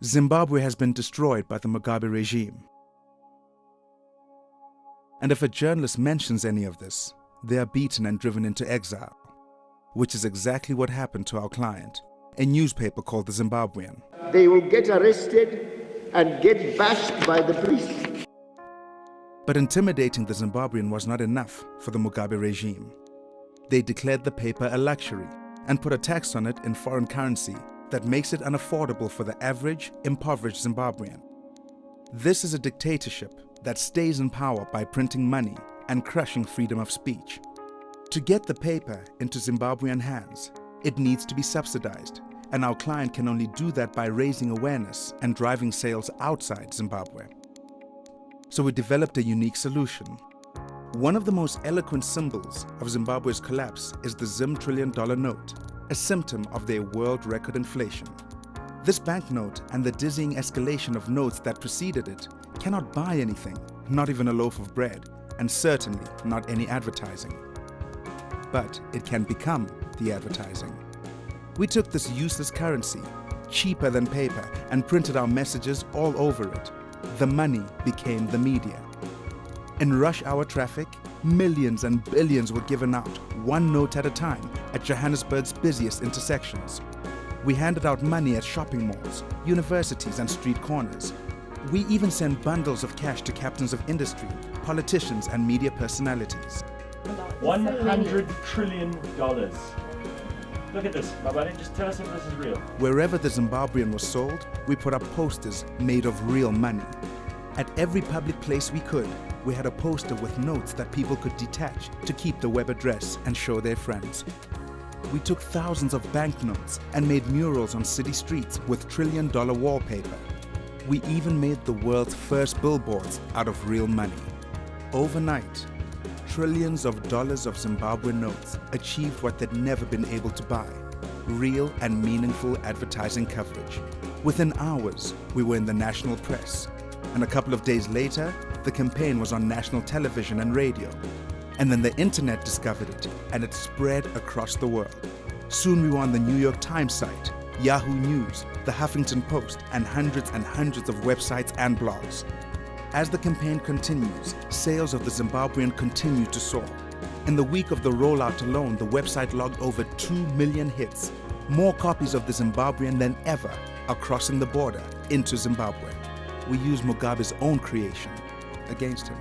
Zimbabwe has been destroyed by the Mugabe regime. And if a journalist mentions any of this, they are beaten and driven into exile, which is exactly what happened to our client, a newspaper called the Zimbabwean. They will get arrested and get bashed by the police. But intimidating the Zimbabwean was not enough for the Mugabe regime. They declared the paper a luxury and put a tax on it in foreign currency that makes it unaffordable for the average, impoverished Zimbabwean. This is a dictatorship that stays in power by printing money and crushing freedom of speech. To get the paper into Zimbabwean hands, it needs to be subsidized, and our client can only do that by raising awareness and driving sales outside Zimbabwe. So we developed a unique solution. One of the most eloquent symbols of Zimbabwe's collapse is the Zim trillion dollar note, a symptom of their world record inflation. This banknote and the dizzying escalation of notes that preceded it cannot buy anything, not even a loaf of bread, and certainly not any advertising. But it can become the advertising. We took this useless currency, cheaper than paper, and printed our messages all over it. The money became the media. In rush hour traffic, millions and billions were given out, one note at a time, at Johannesburg's busiest intersections. We handed out money at shopping malls, universities, and street corners. We even sent bundles of cash to captains of industry, politicians, and media personalities. $100 trillion. Look at this, my buddy, just tell us if this is real. Wherever the Zimbabwean was sold, we put up posters made of real money. At every public place we could, we had a poster with notes that people could detach to keep the web address and show their friends. We took thousands of banknotes and made murals on city streets with trillion-dollar wallpaper. We even made the world's first billboards out of real money. Overnight, trillions of dollars of Zimbabwean notes achieved what they'd never been able to buy: real and meaningful advertising coverage. Within hours, we were in the national press, and a couple of days later, the campaign was on national television and radio. And then the internet discovered it, and it spread across the world. Soon we were on the New York Times site, Yahoo News, the Huffington Post, and hundreds of websites and blogs. As the campaign continues, sales of the Zimbabwean continue to soar. In the week of the rollout alone, the website logged over 2 million hits. More copies of the Zimbabwean than ever are crossing the border into Zimbabwe. We use Mugabe's own creation against him.